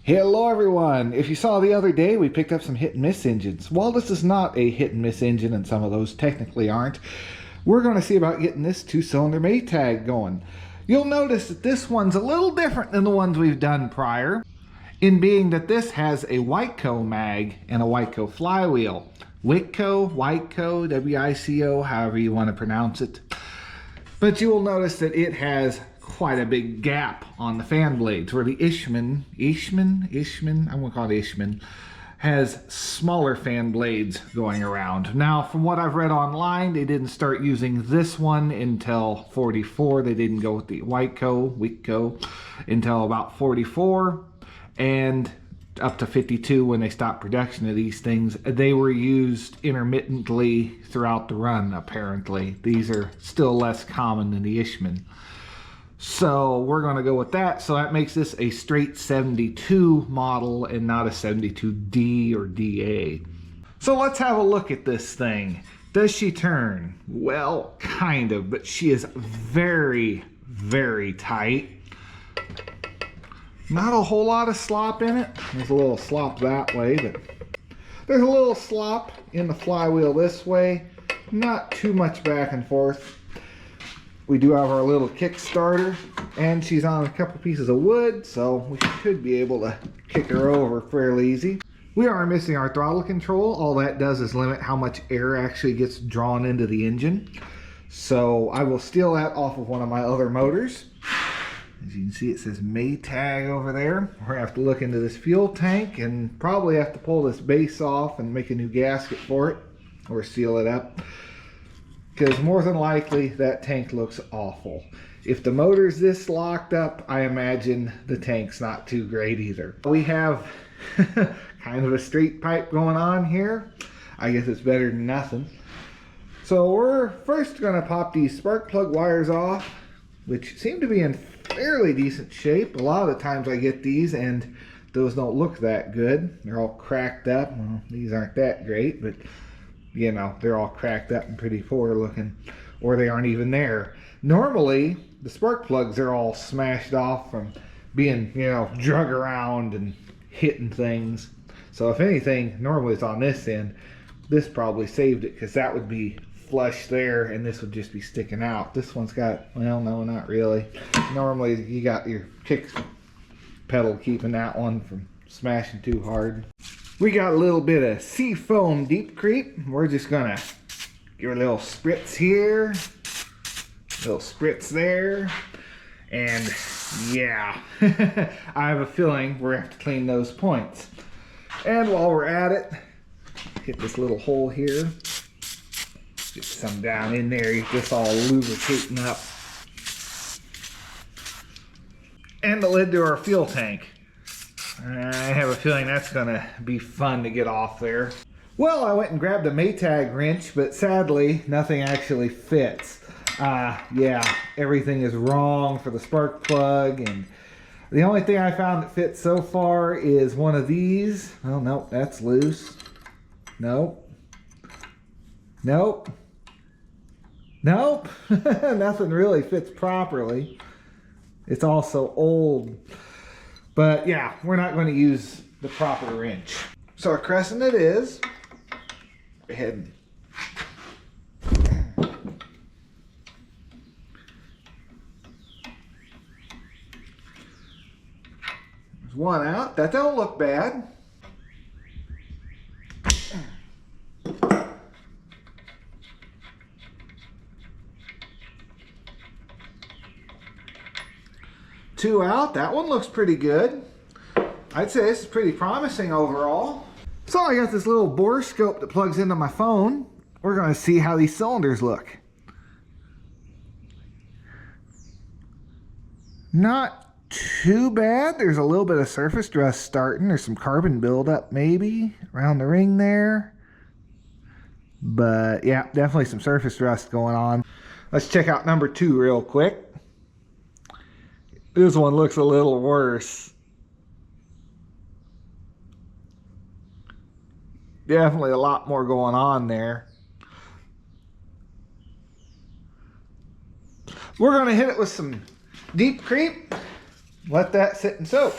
Hello everyone! If you saw the other day, we picked up some hit and miss engines. Well, this is not a hit and miss engine, and some of those technically aren't. We're going to see about getting this 2-cylinder Maytag going. You'll notice that this one's a little different than the ones we've done prior, in being that this has a Wico mag and a Wico flywheel. Wico, W-I-C-O, however you want to pronounce it. But you will notice that it has quite a big gap on the fan blades where the Ishman, I'm going to call it Ishman, has smaller fan blades going around. Now, from what I've read online, they didn't start using this one until 44. They didn't go with the Wico until about 44, and up to 52 when they stopped production of these things. They were used intermittently throughout the run, apparently. These are still less common than the Ishman. So we're going to go with that. So that makes this a straight 72 model and not a 72D or DA. So let's have a look at this thing. Does she turn? Well, kind of, but she is very, very tight. Not a whole lot of slop in it. There's a little slop that way, but there's a little slop in the flywheel this way. Not too much back and forth. We do have our little Kickstarter, and she's on a couple pieces of wood, so we should be able to kick her over fairly easy. We are missing our throttle control. All that does is limit how much air actually gets drawn into the engine. So I will steal that off of one of my other motors. As you can see, it says Maytag over there. We're going to have to look into this fuel tank and probably have to pull this base off and make a new gasket for it, or seal it up. Because more than likely, that tank looks awful. If the motor's this locked up, I imagine the tank's not too great either. We have kind of a straight pipe going on here. I guess it's better than nothing. So we're first going to pop these spark plug wires off, which seem to be in fairly decent shape. A lot of the times I get these and those don't look that good. They're all cracked up. Well, these aren't that great, but you know, they're all cracked up and pretty poor looking, or they aren't even there. Normally, the spark plugs are all smashed off from being, you know, drug around and hitting things. So if anything, normally it's on this end. This probably saved it, because that would be flush there and this would just be sticking out. This one's got, well, no, not really. Normally you got your kick pedal keeping that one from smashing too hard. We got a little bit of sea foam deep creep. We're just gonna give a little spritz here, little spritz there, and yeah, I have a feeling we're gonna have to clean those points. And while we're at it, hit this little hole here, get some down in there, get this all lubricating up, and the lid to our fuel tank. I have a feeling that's gonna be fun to get off there. Well, I went and grabbed a Maytag wrench, but sadly, nothing actually fits. Yeah, everything is wrong for the spark plug, and the only thing I found that fits so far is one of these. Oh, nope, that's loose. Nope. Nope. Nope. Nothing really fits properly. It's also old. But yeah, we're not going to use the proper wrench. So our crescent it is. Go ahead. There's one out. That don't look bad. Two out. That one looks pretty good. I'd say this is pretty promising overall. So I got this little borescope that plugs into my phone. We're going to see how these cylinders look. Not too bad. There's a little bit of surface rust starting. There's some carbon buildup maybe around the ring there. But yeah, definitely some surface rust going on. Let's check out number 2 real quick. This one looks a little worse. Definitely a lot more going on there. We're going to hit it with some deep creep. Let that sit and soak.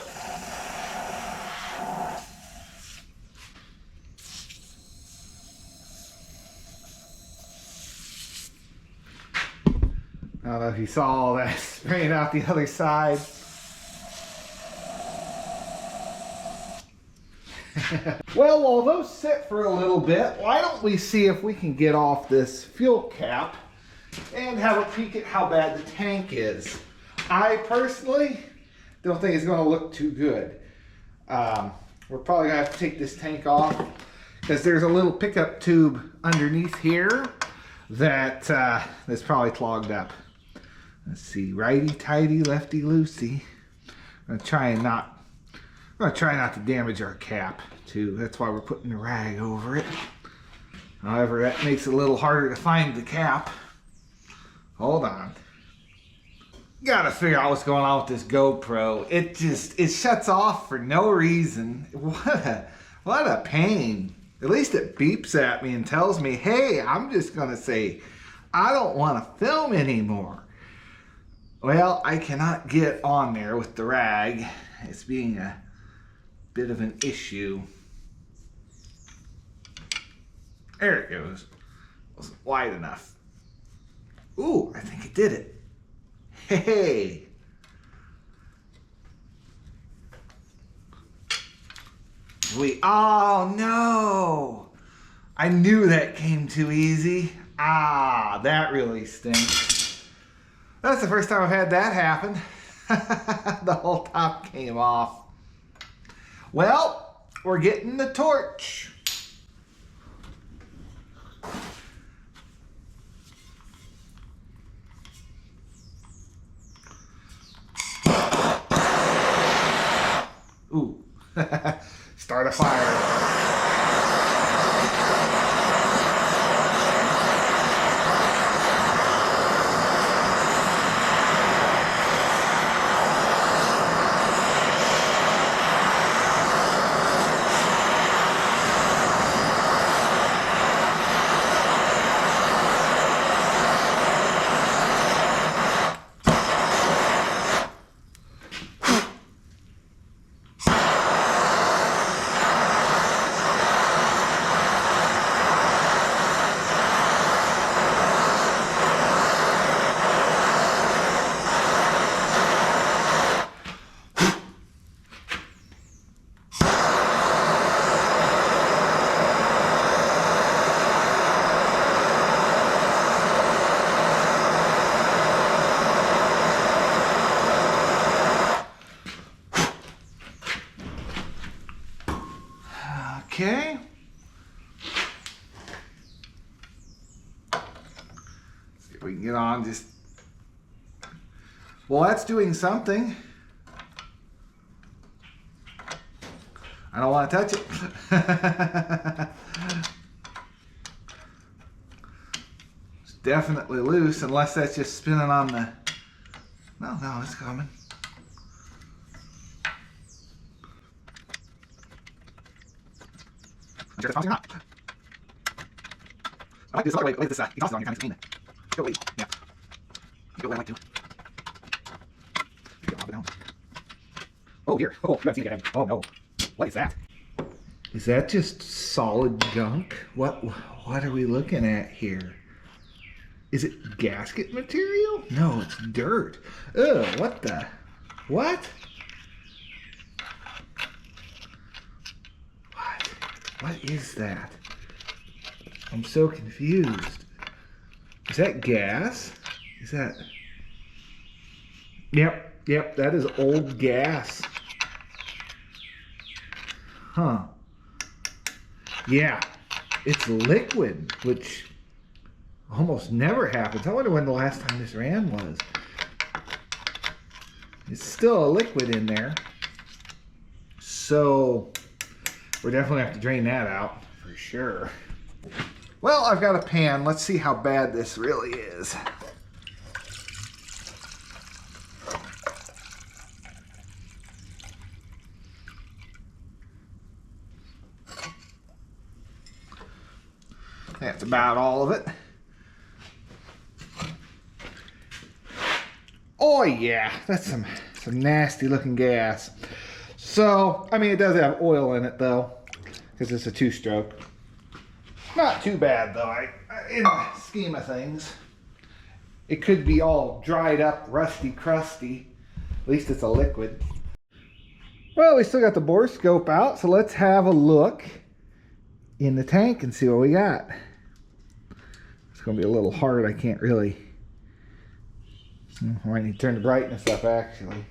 I don't know if you saw all that spraying out the other side. Well, while those sit for a little bit, why don't we see if we can get off this fuel cap and have a peek at how bad the tank is. I personally don't think it's going to look too good. We're probably going to have to take this tank off because there's a little pickup tube underneath here that that's probably clogged up. Let's see, righty-tighty, lefty-loosey. I'm going to try not to damage our cap too. That's why we're putting the rag over it. However, that makes it a little harder to find the cap. Hold on. Gotta figure out what's going on with this GoPro. It shuts off for no reason. What a pain. At least it beeps at me and tells me, hey, I'm just gonna say, I don't want to film anymore. Well, I cannot get on there with the rag. It's being a bit of an issue. There it goes. Wasn't wide enough. Ooh, I think it did it. Hey. Oh no. I knew that came too easy. Ah, that really stinks. That's the first time I've had that happen. The whole top came off. Well, we're getting the torch. Ooh, start a fire. Okay. See if we can get on just... Well, that's doing something. I don't want to touch it. It's definitely loose, unless that's just spinning on the... No, it's coming. I'm sure it's bouncing or not. I like this other way this you toss it on your kind of clean it. Go away. Yeah. Go away, I like to. Get off it down. Oh dear. Oh, you haven't seen it yet. Oh no. What is that? Is that just solid gunk? What are we looking at here? Is it gasket material? No, it's dirt. Ugh, what the? What? What is that? I'm so confused. Is that gas? Is that... Yep, that is old gas. Huh. Yeah, it's liquid, which almost never happens. I wonder when the last time this ran was. It's still a liquid in there. So... we're definitely going to have to drain that out for sure. Well, I've got a pan. Let's see how bad this really is. That's about all of it. Oh yeah, that's some nasty looking gas. So, I mean, it does have oil in it though, because it's a two-stroke. Not too bad though, in the scheme of things. it could be all dried up, rusty, crusty. At least it's a liquid. Well, we still got the bore scope out, so let's have a look in the tank and see what we got. It's going to be a little hard. I can't really. I might need to turn the brightness up, actually.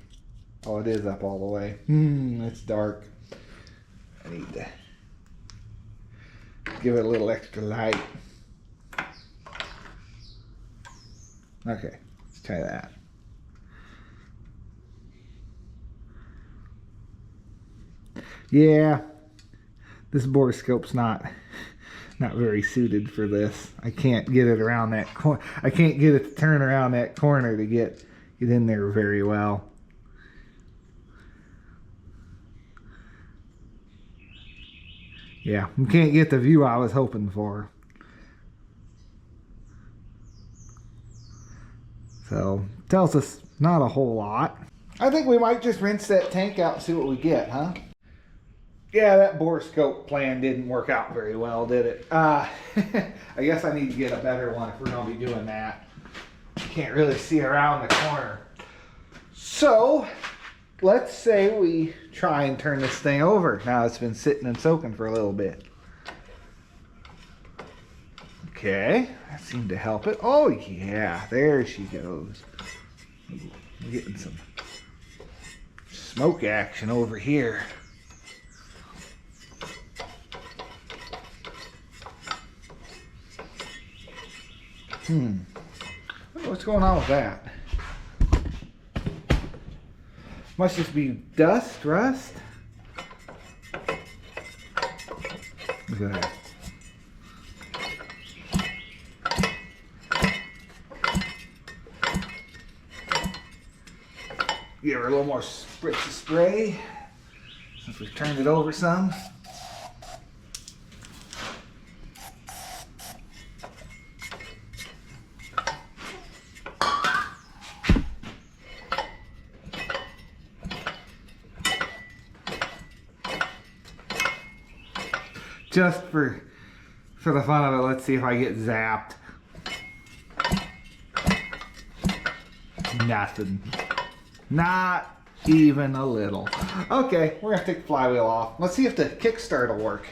Oh, it is up all the way. It's dark. I need to give it a little extra light. Okay, let's try that. Yeah, this borescope's not very suited for this. I can't get it around that corner. I can't get it to turn around that corner to get in there very well. Yeah, you can't get the view I was hoping for. So, tells us not a whole lot. I think we might just rinse that tank out and see what we get, huh? Yeah, that borescope plan didn't work out very well, did it? I guess I need to get a better one if we're going to be doing that. Can't really see around the corner. So, let's say we try and turn this thing over. Now it's been sitting and soaking for a little bit. Okay, that seemed to help it. Oh yeah, there she goes. We're getting some smoke action over here. What's going on with that? Must just be dust, rust. Look at that. Give her a little more spritz of spray since we've turned it over some. Just for the fun of it, let's see if I get zapped. Nothing. Not even a little. Okay, we're gonna take the flywheel off. Let's see if the kickstart will work.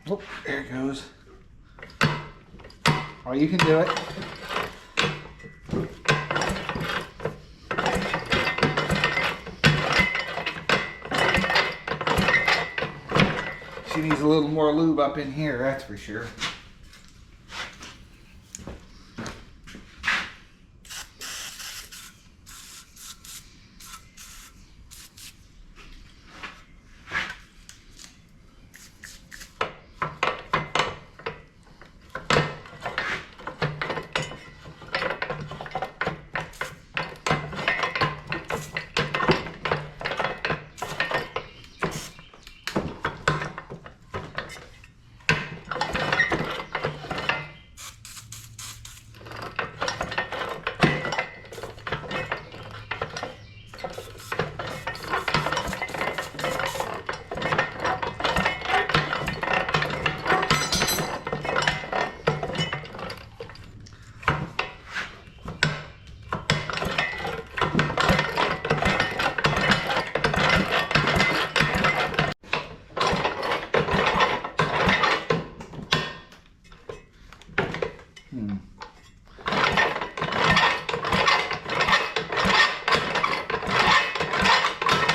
Oh, there it goes. Oh, you can do it. She needs a little more lube up in here, that's for sure.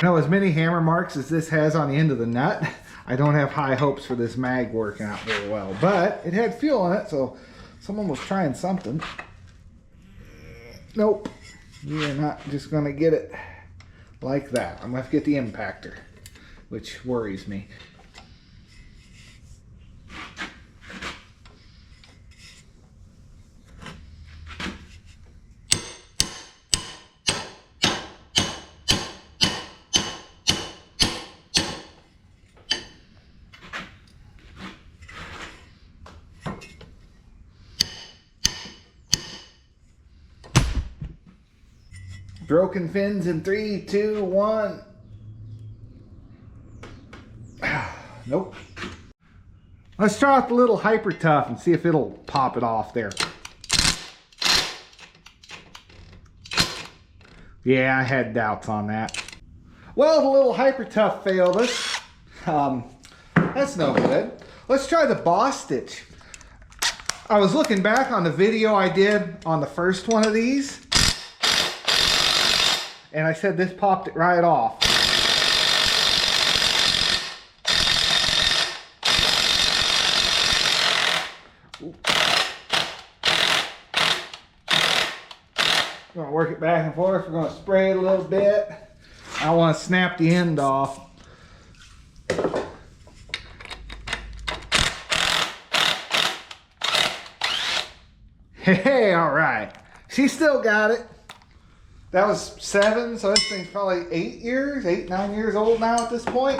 Now, as many hammer marks as this has on the end of the nut, I don't have high hopes for this mag working out very well. But it had fuel in it, so someone was trying something. Nope. You're not just going to get it like that. I'm going to have to get the impactor, which worries me. Broken fins in 3, 2, 1. Nope. Let's try out the little Hyper Tough and see if it'll pop it off there. Yeah, I had doubts on that. Well, the little Hyper Tough failed us. That's no good. Let's try the boss stitch. I was looking back on the video I did on the first one of these, and I said this popped it right off. We're going to work it back and forth. We're going to spray it a little bit. I want to snap the end off. Hey, all right. She still got it. That was 7, so this thing's probably 8, 9 years old now at this point.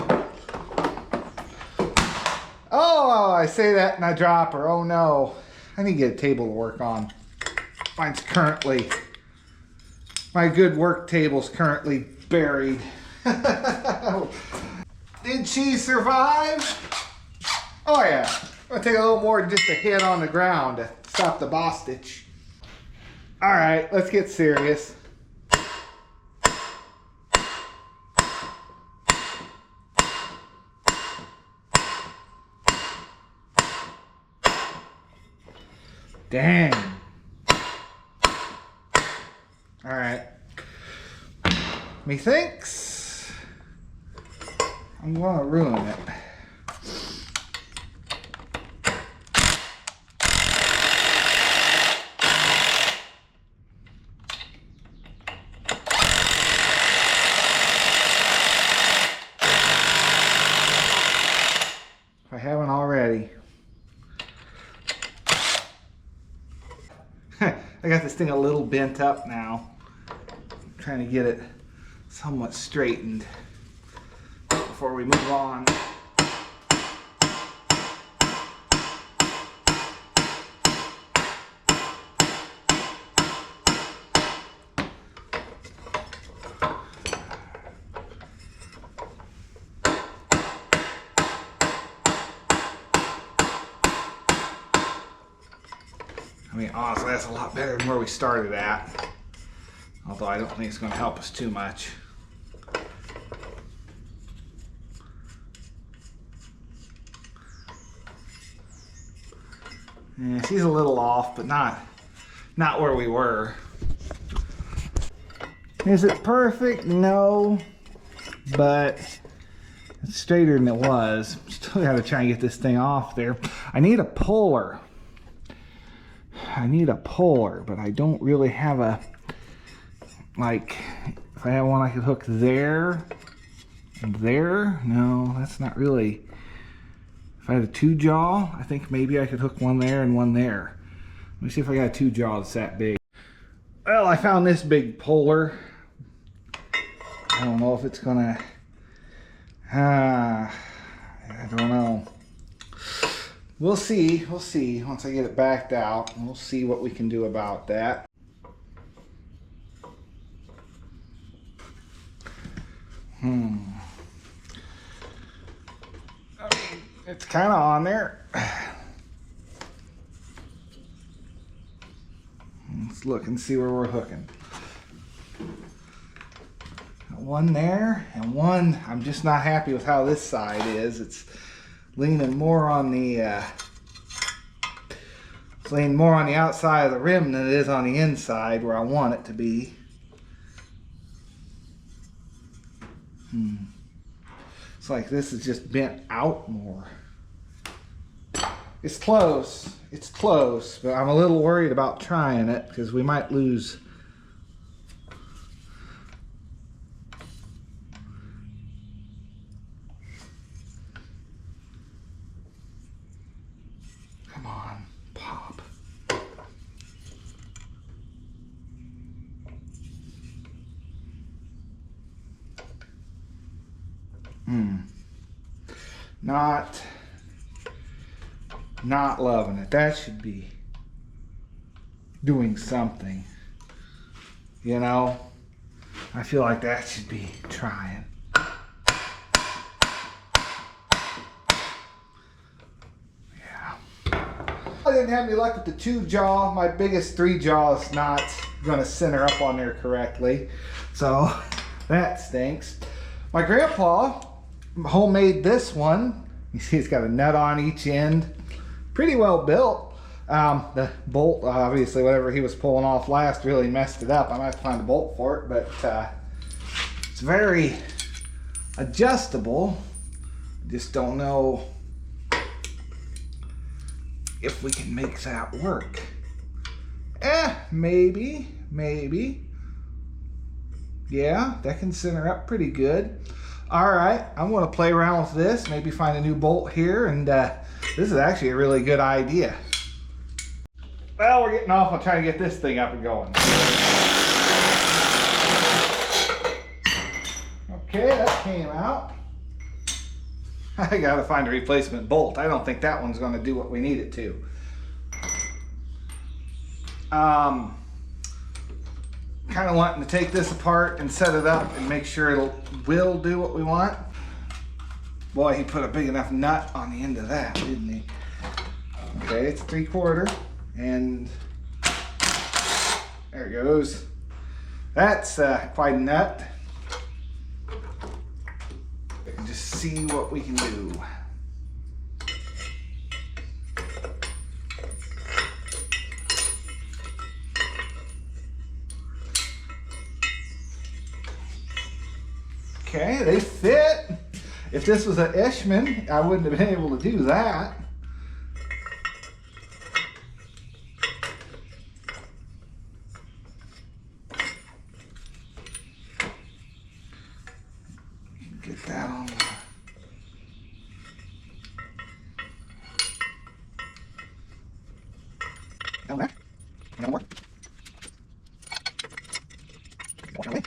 Oh, I say that and I drop her. Oh no. I need to get a table to work on. Mine's currently, my good work table's currently buried. Did she survive? Oh yeah. I'm gonna take a little more than just a hit on the ground to stop the boss stitch. All right, let's get serious. Dang. All right. Methinks I'm gonna ruin it. If I haven't already. I got this thing a little bent up now. I'm trying to get it somewhat straightened before we move on. I mean, honestly, that's a lot better than where we started at. Although I don't think it's going to help us too much. Yeah, she's a little off, but not where we were. Is it perfect? No. But it's straighter than it was. Still got to try and get this thing off there. I need a puller. But I don't really have a, like, if I had one I could hook there and there. No, that's not really. If I had a 2-jaw, I think maybe I could hook one there and one there. Let me see if I got a 2-jaw that's that big. Well, I found this big puller. I don't know if it's gonna, I don't know. We'll see once I get it backed out, and we'll see what we can do about that. I mean, it's kind of on there. Let's look and see where we're hooking. One there, and one, I'm just not happy with how this side is. It's leaning more on the it's leaning more on the outside of the rim than it is on the inside where I want it to be. It's like this is just bent out more. It's close, but I'm a little worried about trying it because we might lose. Come on, pop. Not loving it. That should be doing something. You know? I feel like that should be trying. I didn't have any luck with the 2 jaw. My biggest 3 jaw is not gonna center up on there correctly. So that stinks. My grandpa homemade this one. You see it's got a nut on each end. Pretty well built. The bolt, obviously whatever he was pulling off last really messed it up. I might have to find a bolt for it, but it's very adjustable. Just don't know if we can make that work. Maybe. Yeah, that can center up pretty good. All right, I'm gonna play around with this, maybe find a new bolt here, and this is actually a really good idea. Well, we're getting off. I'll try to get this thing up and going. Okay, that came out. I gotta find a replacement bolt. I don't think that one's gonna do what we need it to. Kind of wanting to take this apart and set it up and make sure will do what we want. Boy, he put a big enough nut on the end of that, didn't he? Okay, it's 3/4, and there it goes. That's quite a nut. Just see what we can do. Okay, they fit. If this was an Ishman, I wouldn't have been able to do that. Get that on. Down there. No more. Away.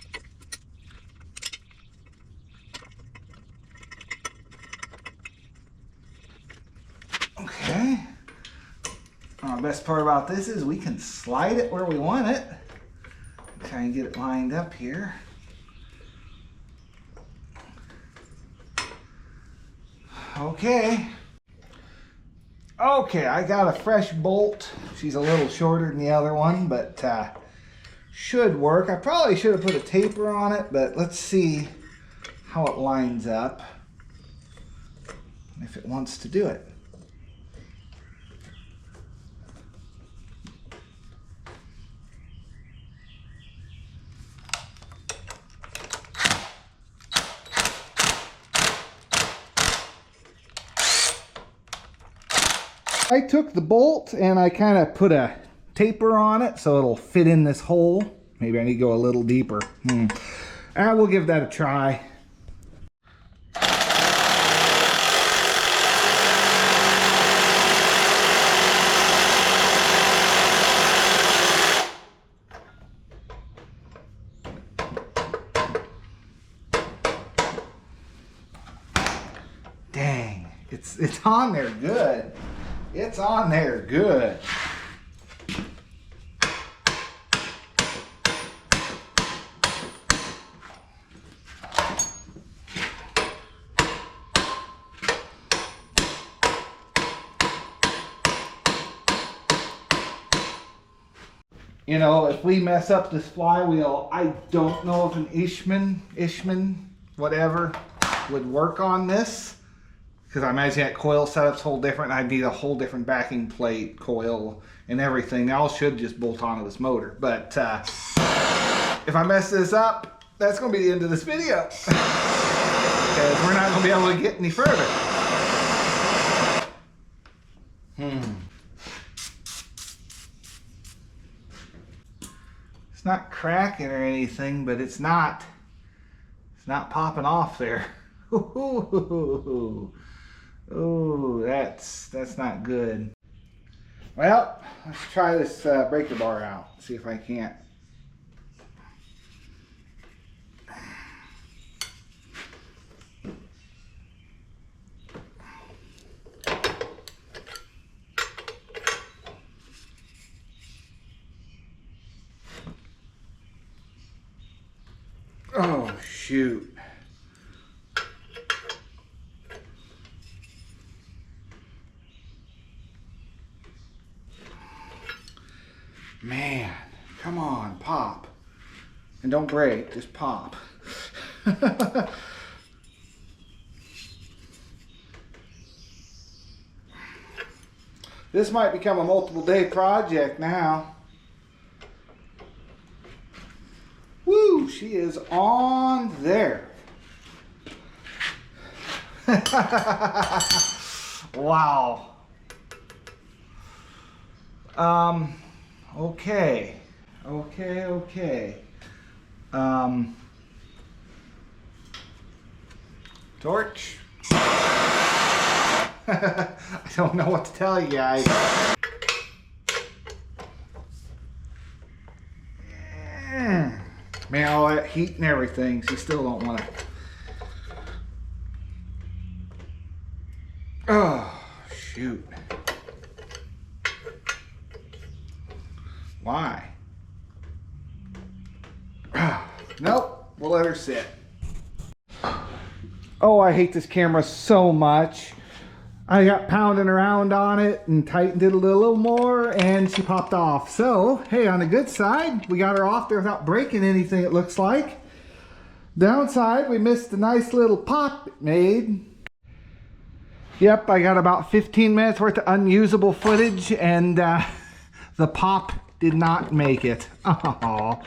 Okay. Best part about this is we can slide it where we want it. Try and get it lined up here. Okay. Okay, I got a fresh bolt. She's a little shorter than the other one, but should work. I probably should have put a taper on it, but let's see how it lines up. If it wants to do it. I took the bolt and I kind of put a taper on it so it'll fit in this hole. Maybe I need to go a little deeper. We'll give that a try. Dang, it's on there good. It's on there good. You know, if we mess up this flywheel, I don't know if an Ishman, whatever, would work on this. Because I imagine that coil setup's whole different. I'd need a whole different backing plate, coil, and everything. They all should just bolt onto this motor. But if I mess this up, that's going to be the end of this video. Because we're not going to be able to get any further. It's not cracking or anything, but it's not popping off there. Oh, that's not good. Well, let's try this breaker bar out. See if I can't. Oh, shoot. don't break, just pop. This might become a multiple day project now. Woo, she is on there. Wow. Okay. Torch. I don't know what to tell you guys. Man, all that heat and everything, she still don't want to. Oh, shoot. Why? Nope, we'll let her sit. Oh, I hate this camera so much. I got pounding around on it and tightened it a little more and she popped off. So, hey, on the good side, we got her off there without breaking anything, it looks like. Downside, we missed a nice little pop it made. Yep, I got about 15 minutes worth of unusable footage and the pop did not make it. Oh.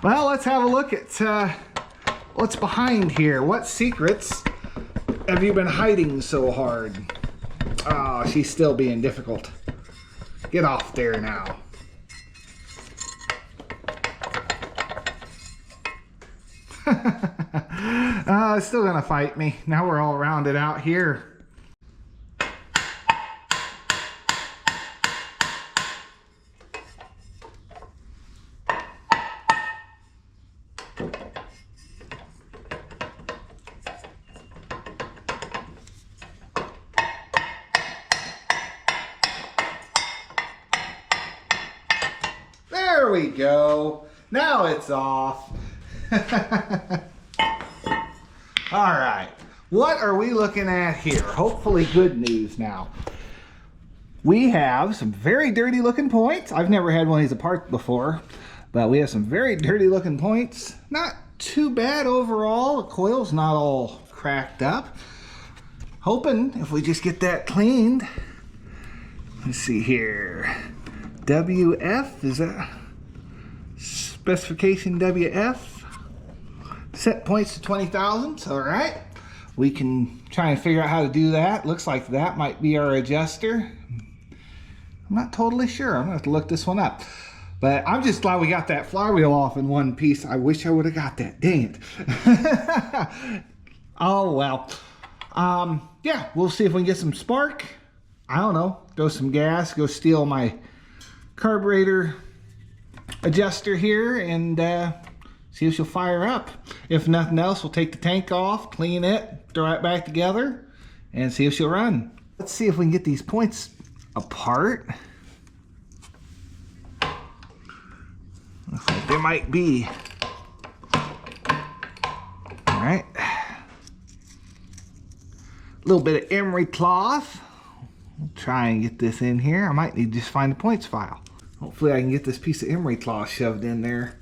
Well, let's have a look at what's behind here. What secrets have you been hiding so hard? Oh, she's still being difficult. Get off there now. It's still gonna fight me. Now we're all rounded out here. There we go. Now it's off. All right. What are we looking at here? Hopefully good news now. We have some very dirty looking points. I've never had one of these apart before, but we have some very dirty looking points. Not too bad overall. The coil's not all cracked up. Hoping if we just get that cleaned. Let's see here. WF, is that specification WF? Set points to 20 thousandths, all right. We can try and figure out how to do that. Looks like that might be our adjuster. I'm not totally sure. I'm gonna have to look this one up. But I'm just glad we got that flywheel off in one piece. I wish I would have got that, dang it. Oh, well. Yeah, we'll see if we can get some spark. I don't know, throw some gas, go steal my carburetor adjuster here and see if she'll fire up. If nothing else, we'll take the tank off, clean it, throw it back together, and see if she'll run. Let's see if we can get these points apart. Looks like they might be. All right. A little bit of emery cloth. We'll try and get this in here. I might need to just find the points file. Hopefully I can get this piece of emery cloth shoved in there.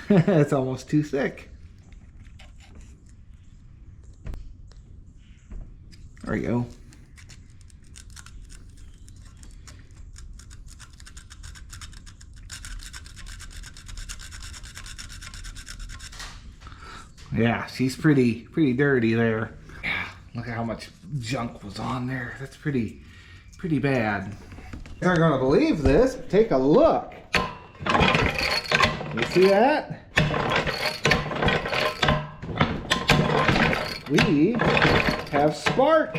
It's almost too thick. There we go. Yeah, she's pretty dirty there. Yeah, look at how much junk was on there. That's pretty bad. You're not gonna believe this. Take a look. You see that? We have spark.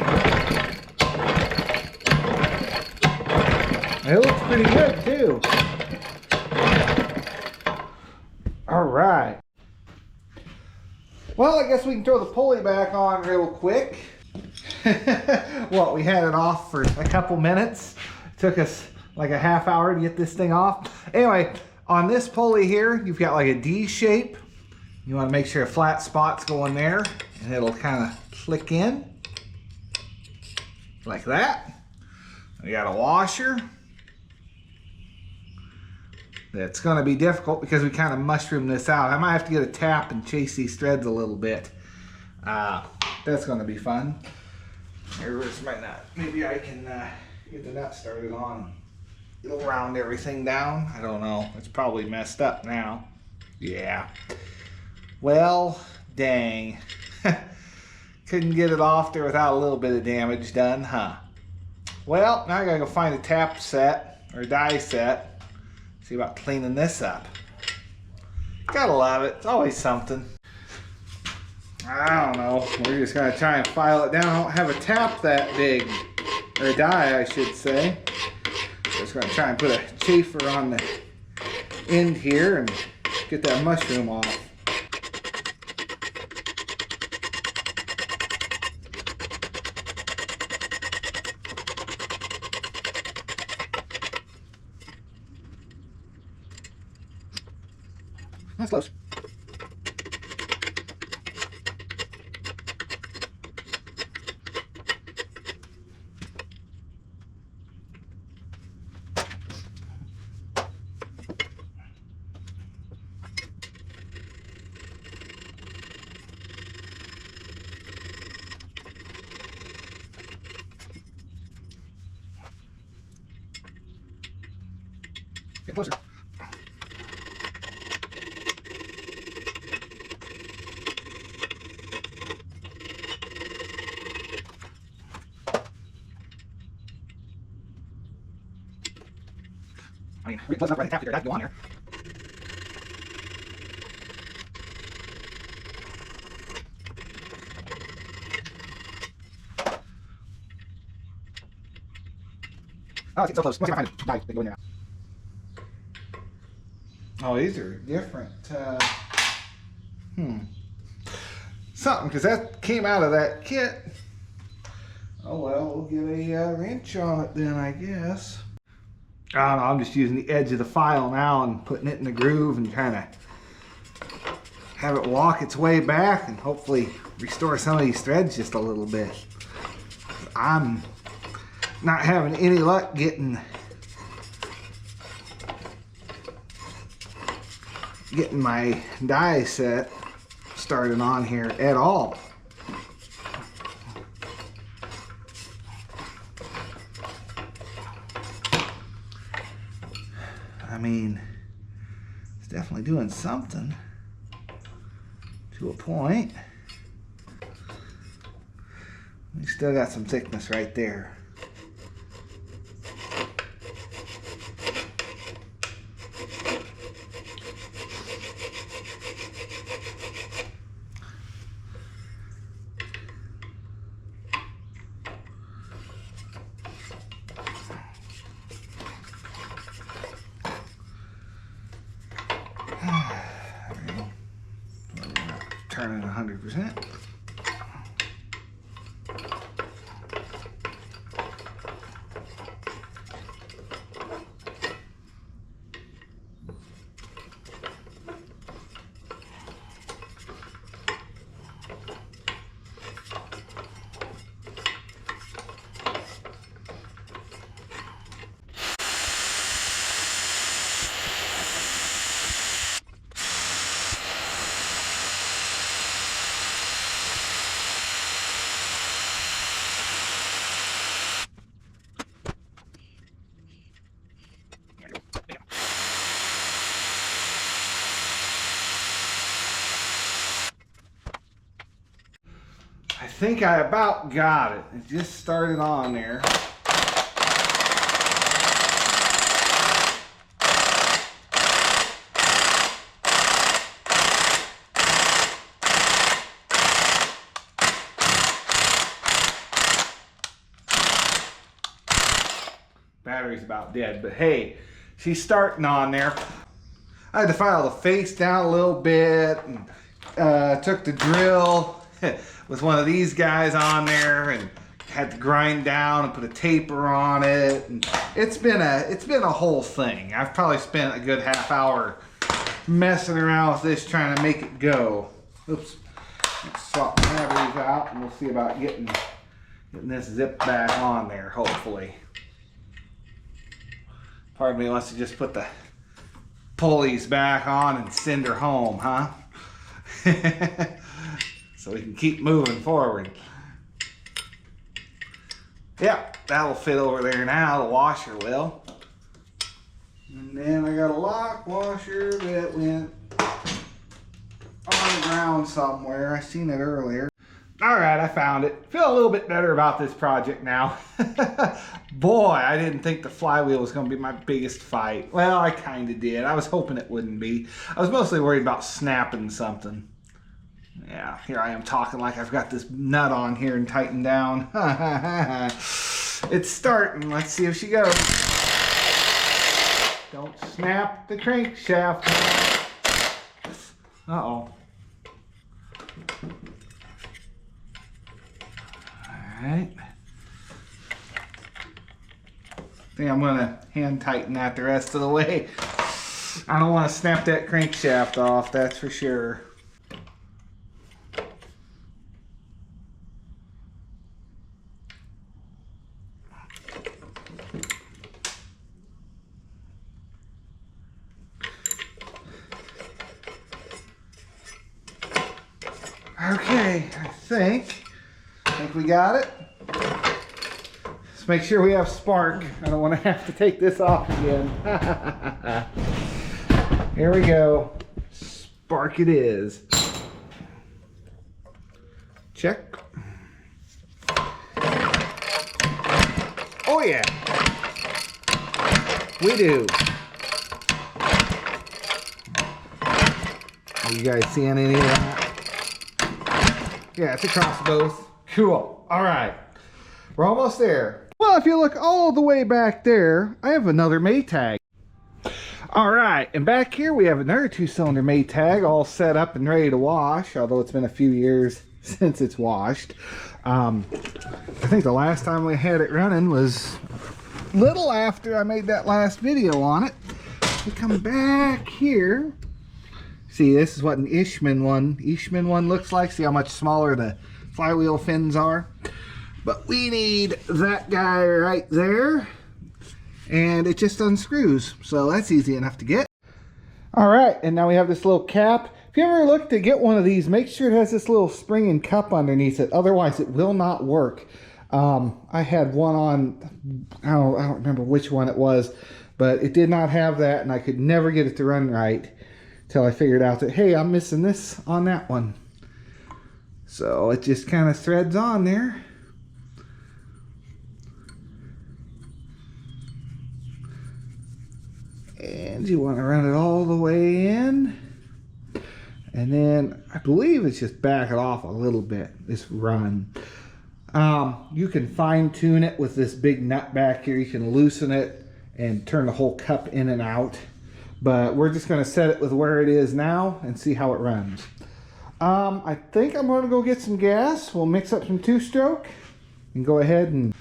It looks pretty good too. All right. Well, I guess we can throw the pulley back on real quick. Well, we had it off for a couple minutes. It took us like a half hour to get this thing off. Anyway, on this pulley here, you've got like a D shape. You want to make sure a flat spot's going there, and it'll kind of click in like that. We got a washer. that's going to be difficult because we kind of mushroom this out. I might have to get a tap and chase these threads a little bit. That's going to be fun. Where's my nut? Maybe I can get the nut started on. It'll round everything down. I don't know. It's probably messed up now. Yeah. Well, dang. Couldn't get it off there without a little bit of damage done, huh? Well, now I gotta go find a tap set or die set. See about cleaning this up. Gotta love it. It's always something. I don't know. We're just gonna try and file it down. I don't have a tap that big, or a die, I should say. Just gonna try and put a chafer on the end here and get that mushroom off. That's close. Get closer. I mean, really close enough right to tap there. That'd go on there. Oh, it's getting so close. Let's see if I can find a die that go in there. Oh, these are different. Something, because that came out of that kit. Oh well, we'll get a wrench on it then, I guess. I don't know, I'm just using the edge of the file now and putting it in the groove and trying to have it walk its way back and hopefully restore some of these threads just a little bit. I'm not having any luck getting my die set started on here at all. I mean, it's definitely doing something to a point. We still got some thickness right there. Turning 100%. I think I about got it. It just started on there. Battery's about dead, but hey, she's starting on there. I had to file the face down a little bit and took the drill with one of these guys on there and had to grind down and put a taper on it. And it's been a whole thing. I've probably spent a good half hour messing around with this trying to make it go. Oops. Let's swap the batteries out and we'll see about getting this zip back on there, hopefully. Part of me wants to just put the pulleys back on and send her home, huh? So we can keep moving forward. Yep, that'll fit over there now. The washer will. And then I got a lock washer that went on the ground somewhere. I seen it earlier. All right, I found it. Feel a little bit better about this project now. Boy, I didn't think the flywheel was going to be my biggest fight. Well, I kind of did. I was hoping it wouldn't be. I was mostly worried about snapping something. Yeah, here I am talking like I've got this nut on here and tightened down. It's starting. Let's see if she goes. Don't snap the crankshaft. Uh-oh. Alright. I think I'm going to hand tighten that the rest of the way. I don't want to snap that crankshaft off, that's for sure. Okay, I think we got it. Let's make sure we have spark. I don't want to have to take this off again. Here we go. Spark it is. Check. Oh yeah. We do. Are you guys seeing any of that? Yeah, it's across both. Cool. All right. We're almost there. Well, if you look all the way back there, I have another Maytag. All right. And back here, we have another 2-cylinder Maytag all set up and ready to wash, although it's been a few years since it's washed. I think the last time we had it running was a little after I made that last video on it. We come back here. See, this is what an Ishman one looks like. See how much smaller the flywheel fins are. But we need that guy right there. And it just unscrews. So that's easy enough to get. All right, and now we have this little cap. If you ever look to get one of these, make sure it has this little spring and cup underneath it. Otherwise, it will not work. I had one on, I don't remember which one it was. But it did not have that, and I could never get it to run right. Till I figured out that, hey, I'm missing this on that one. So it just kind of threads on there. And you want to run it all the way in. And then I believe it's just back it off a little bit, this run. You can fine tune it with this big nut back here. You can loosen it and turn the whole cup in and out. But we're just going to set it with where it is now and see how it runs. I think I'm going to go get some gas. We'll mix up some 2-stroke and go ahead and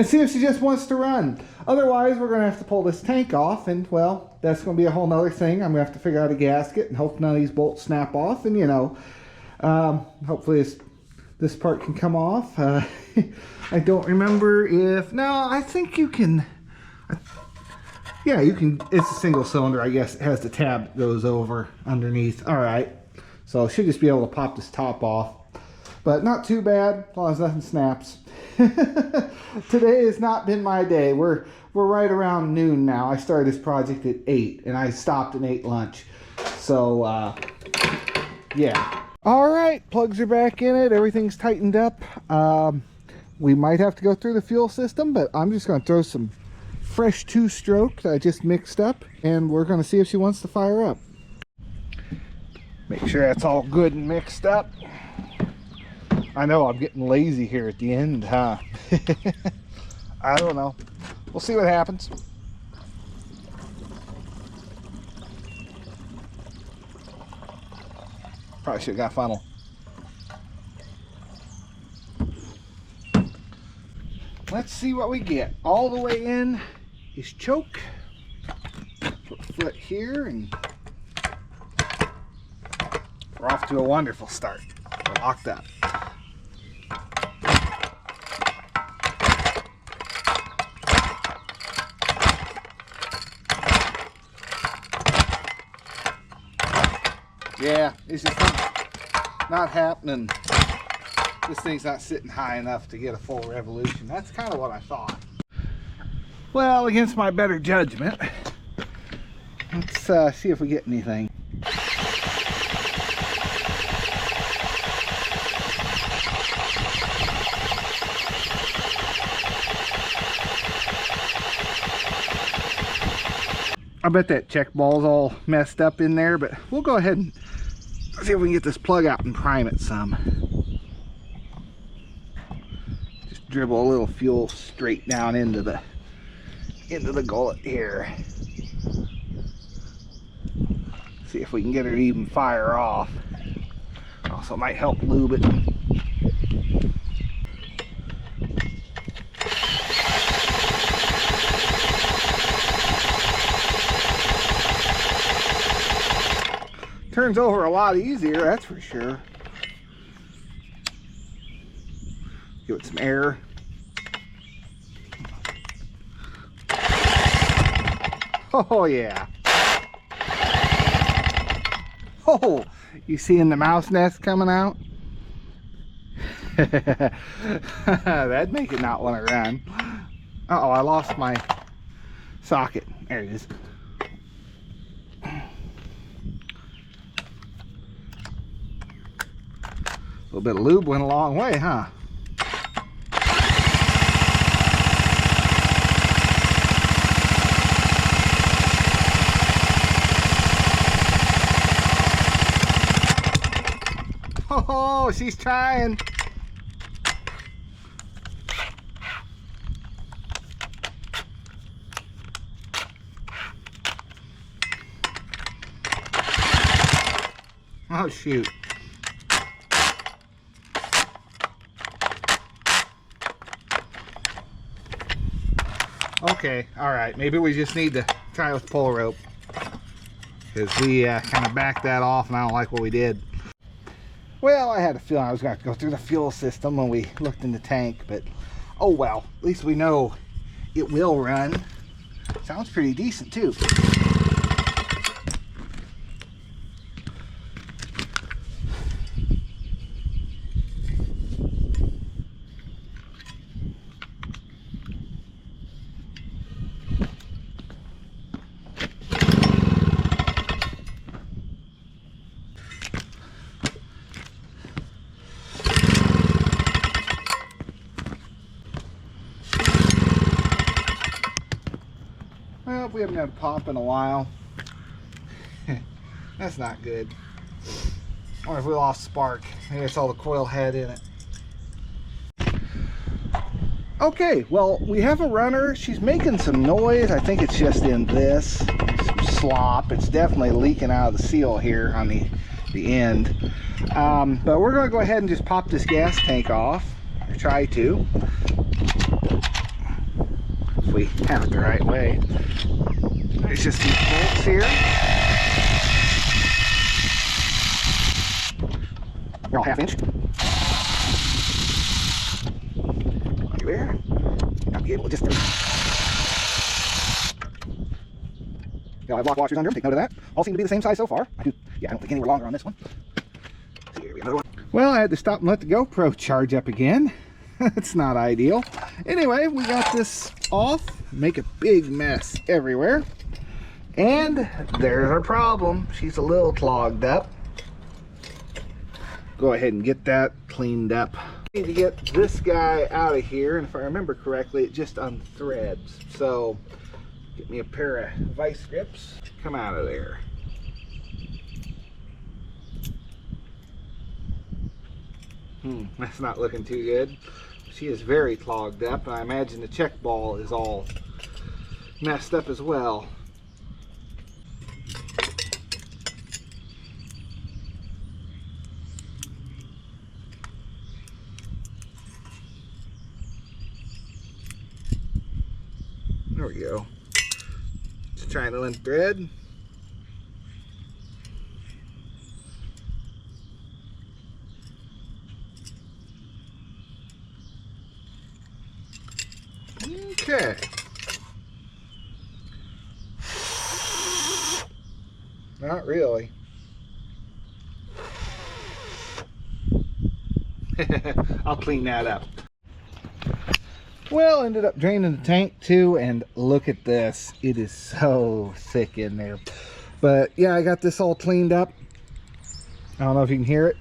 see if she just wants to run. Otherwise, we're going to have to pull this tank off, and well, that's going to be a whole nother thing. I'm going to have to figure out a gasket and hope none of these bolts snap off, and you know, hopefully this part can come off. I don't remember if, no, I think you can. Yeah, you can. It's a single cylinder, I guess. It has the tab that goes over underneath. All right, so should just be able to pop this top off, but not too bad as long as nothing snaps. Today has not been my day. We're right around noon now. I started this project at 8 and I stopped and ate lunch. So yeah. All right, plugs are back in it. Everything's tightened up. We might have to go through the fuel system, but I'm just going to throw some fresh 2-stroke that I just mixed up, and we're going to see if she wants to fire up. Make sure that's all good and mixed up. I know I'm getting lazy here at the end, huh? I don't know. We'll see what happens. Probably should have got funnel. Let's see what we get. All the way in is choke. Put foot here, and we're off to a wonderful start. We're locked up. Yeah, it's just not happening. This thing's not sitting high enough to get a full revolution. That's kind of what I thought. Well, against my better judgment, let's see if we get anything. I bet that check ball's all messed up in there, but we'll go ahead and see if we can get this plug out and prime it some. Just dribble a little fuel straight down into the gullet here. See if we can get her to even fire off. Also might help lube it. Turns over a lot easier, that's for sure. Give it some air. Oh yeah. Oh, you seeing the mouse nest coming out? That'd make it not want to run. Uh-oh, I lost my socket. There it is. A little bit of lube went a long way, huh? Oh, she's trying. Oh, shoot. Okay, all right. Maybe we just need to try with pull rope, because we kind of backed that off, and I don't like what we did. Well, I had a feeling I was going to have to go through the fuel system when we looked in the tank, but oh well. At least we know it will run. Sounds pretty decent too. Well, we haven't had a pop in a while. That's not good. I wonder if we lost spark. Maybe it's all the coil head in it. Okay, well, we have a runner. She's making some noise. I think it's just in this. Some slop. It's definitely leaking out of the seal here on the end. But we're going to go ahead and just pop this gas tank off. Or try to. If we have it the right way. There's just these bolts here. They're all 1/2 inch. There. I'll be able to just. Yeah, I have lock washers under them. Take note of that. All seem to be the same size so far. I don't think any were longer on this one. See, here we go. Another one. Well, I had to stop and let the GoPro charge up again. That's not ideal. Anyway, we got this off. Make a big mess everywhere. And there's our problem. She's a little clogged up. Go ahead and get that cleaned up. Need to get this guy out of here, and if I remember correctly, it just unthreads. So get me a pair of vice grips. Come out of there. That's not looking too good. She is very clogged up, and I imagine the check ball is all messed up as well. There we go. Just trying to unthread. Okay. Not really. I'll clean that up. Well, ended up draining the tank too, and look at this. It is so thick in there. But yeah, I got this all cleaned up. I don't know if you can hear it,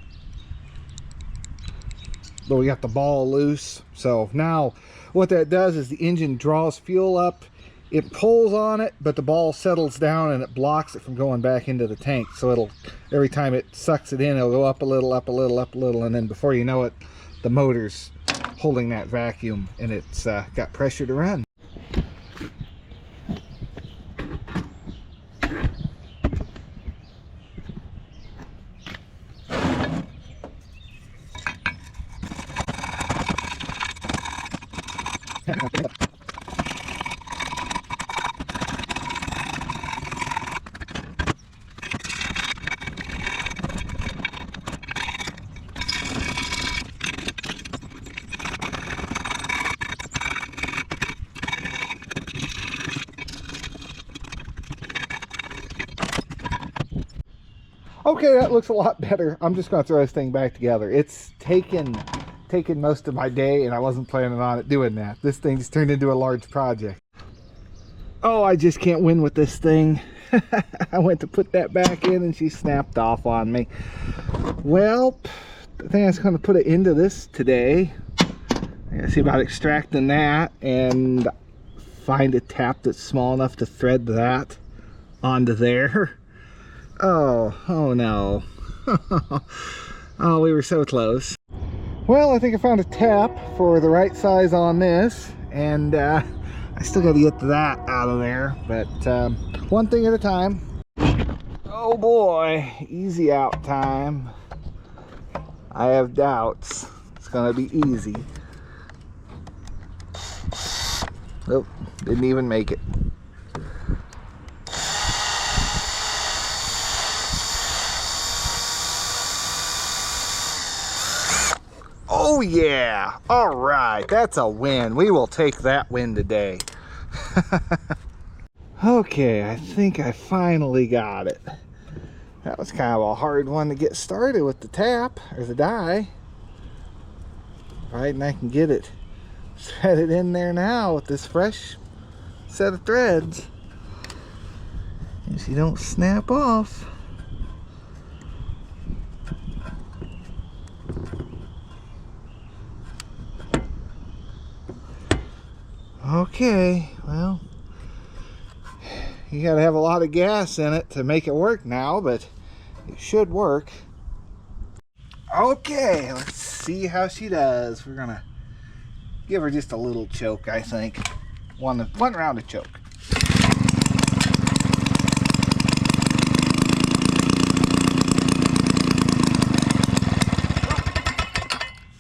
but we got the ball loose. So now what that does is the engine draws fuel up, it pulls on it, but the ball settles down and it blocks it from going back into the tank. So it'll, every time it sucks it in, it'll go up a little, up a little, up a little, and then before you know it, the motor's holding that vacuum and it's got pressure to run. Okay, that looks a lot better. I'm just going to throw this thing back together. It's taken most of my day, and I wasn't planning on it doing that. This thing just turned into a large project. Oh, I just can't win with this thing. I went to put that back in, and she snapped off on me. Well, I think I was going to put it into this today. I gotta see about extracting that and find a tap that's small enough to thread that onto there. Oh no. Oh, we were so close. Well, I think I found a tap for the right size on this, and I still got to get that out of there, but one thing at a time. Oh boy, easy out time. I have doubts it's gonna be easy. Nope, didn't even make it. Oh yeah, all right, that's a win. We will take that win today. Okay, I think I finally got it. That was kind of a hard one to get started with the tap, or the die. Right, and I can get it threaded in there now with this fresh set of threads. And she don't snap off. Okay, well, you gotta have a lot of gas in it to make it work now, but it should work. Okay, let's see how she does. We're gonna give her just a little choke, I think. One round of choke.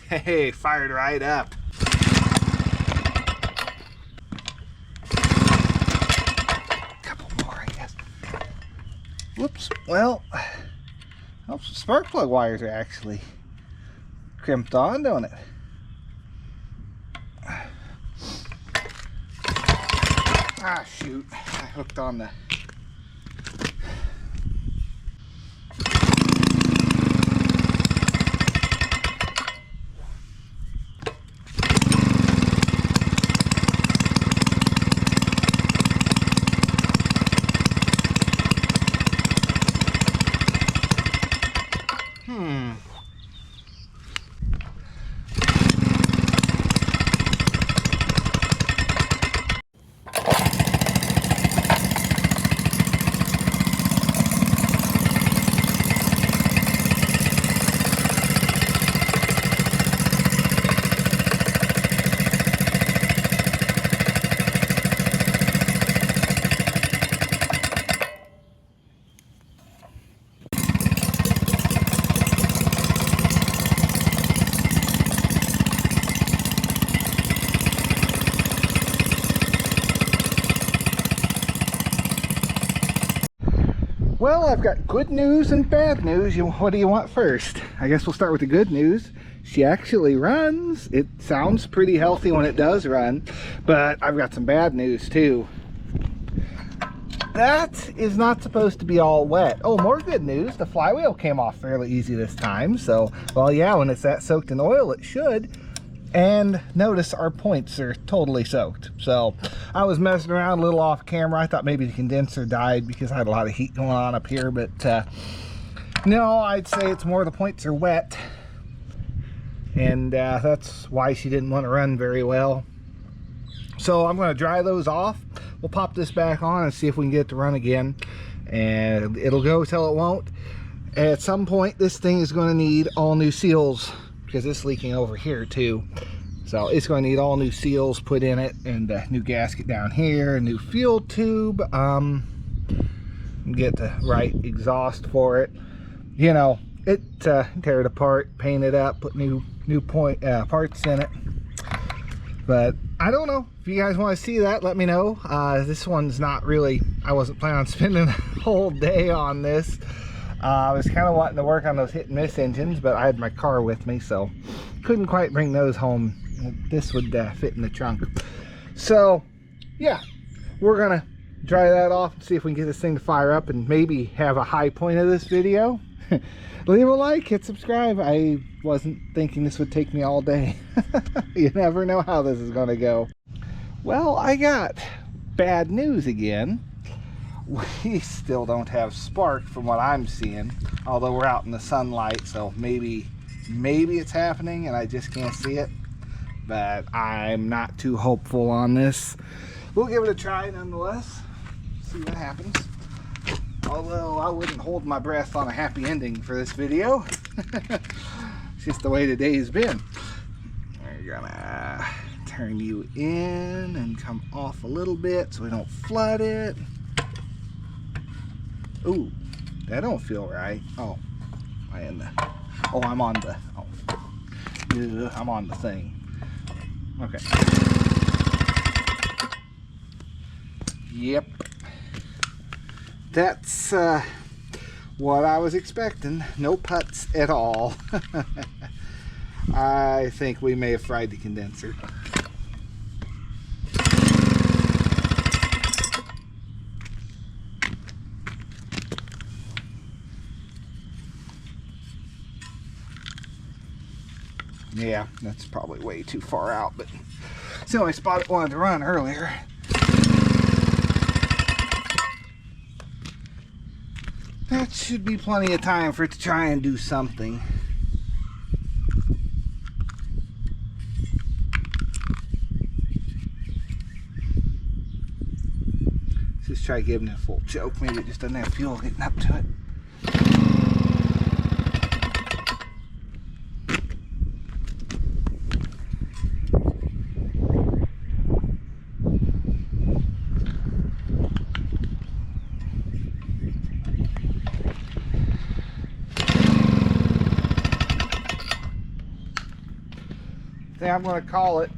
Hey, fired right up. Whoops, well, some spark plug wires are actually crimped on, don't it? Ah, shoot, I hooked on the... Well, I've got good news and bad news. What do you want first? I guess we'll start with the good news. She actually runs. It sounds pretty healthy when it does run, but I've got some bad news too. that is not supposed to be all wet. Oh, more good news. The flywheel came off fairly easy this time. So, well, yeah, when it's that soaked in oil, it should. And notice our points are totally soaked. So I was messing around a little off camera. I thought maybe the condenser died because I had a lot of heat going on up here. But no, I'd say it's more the points are wet. And that's why she didn't want to run very well. So I'm going to dry those off. We'll pop this back on and see if we can get it to run again. And it'll go till it won't. At some point, this thing is going to need all new seals because it's leaking over here too. So it's going to need all new seals put in it, and a new gasket down here, a new fuel tube, get the right exhaust for it. You know, it tear it apart, paint it up, put new parts in it. But I don't know if you guys want to see that, let me know. This one's not really, I wasn't planning on spending a whole day on this. I was kind of wanting to work on those hit and miss engines, but I had my car with me, so couldn't quite bring those home. This would fit in the trunk. So yeah, we're gonna dry that off and see if we can get this thing to fire up and maybe have a high point of this video. Leave a like, hit subscribe. I wasn't thinking this would take me all day. You never know how this is gonna go. Well, I got bad news again. We still don't have spark from what I'm seeing, although we're out in the sunlight, so maybe it's happening and I just can't see it. But I'm not too hopeful on this. We'll give it a try nonetheless, see what happens. Although I wouldn't hold my breath on a happy ending for this video. It's just the way the day's been. We're gonna turn you in and come off a little bit so we don't flood it. Ooh, that don't feel right. Oh, I'm on the, I'm on the thing. Okay. Yep. That's what I was expecting. No putts at all. I think we may have fried the condenser. Yeah, that's probably way too far out, but it's the only spot it wanted to run earlier. That should be plenty of time for it to try and do something. Let's just try giving it a full choke. Maybe it just doesn't have fuel getting up to it. I'm going to call it.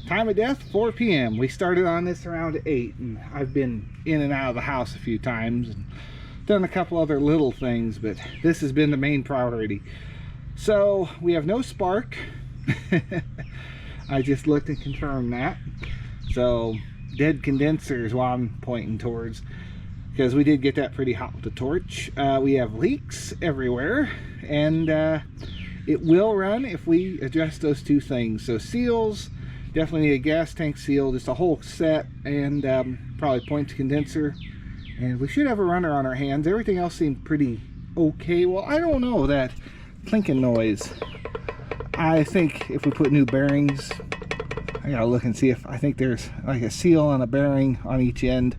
Time of death 4 p.m. We started on this around 8, and I've been in and out of the house a few times and done a couple other little things, but this has been the main priority. So we have no spark. I just looked and confirmed that. So dead condenser is what I'm pointing towards, because we did get that pretty hot with the torch. We have leaks everywhere, and it will run if we adjust those two things. So seals, definitely need a gas tank seal, just a whole set, and probably points condenser. And we should have a runner on our hands. Everything else seemed pretty okay. Well, I don't know, that clinking noise. I think if we put new bearings, I gotta look and see if, I think there's like a seal and a bearing on each end.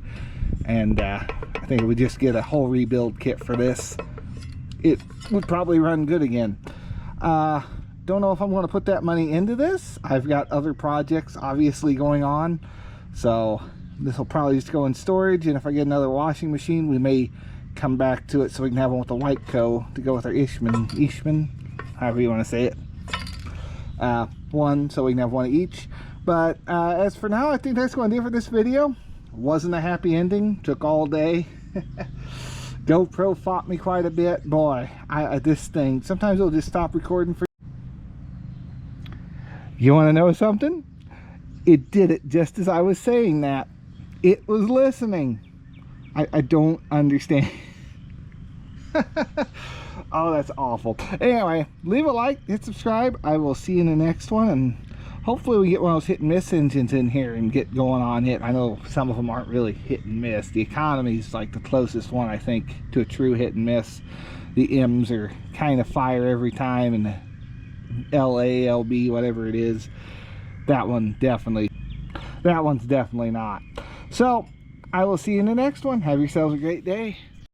And I think if we just get a whole rebuild kit for this, it would probably run good again. Don't know if I'm going to put that money into this. I've got other projects obviously going on, so this will probably just go in storage, and if I get another washing machine, we may come back to it so we can have one with the Whiteco to go with our Ishman, however you want to say it. One, so we can have one each. But as for now, I think that's going to do it for this video. Wasn't a happy ending, took all day. GoPro fought me quite a bit. Boy, this thing, sometimes it'll just stop recording for you. Want to know something? It did it just as I was saying that. It was listening. I don't understand. Oh, that's awful. Anyway, leave a like, hit subscribe. I will see you in the next one, and hopefully we get one of those hit and miss engines in here and get going on it. I know some of them aren't really hit and miss. The Economy is like the closest one, I think, to a true hit and miss. The M's are kind of fire every time, and the LA, LB, whatever it is, that one's definitely not. So I will see you in the next one. Have yourselves a great day.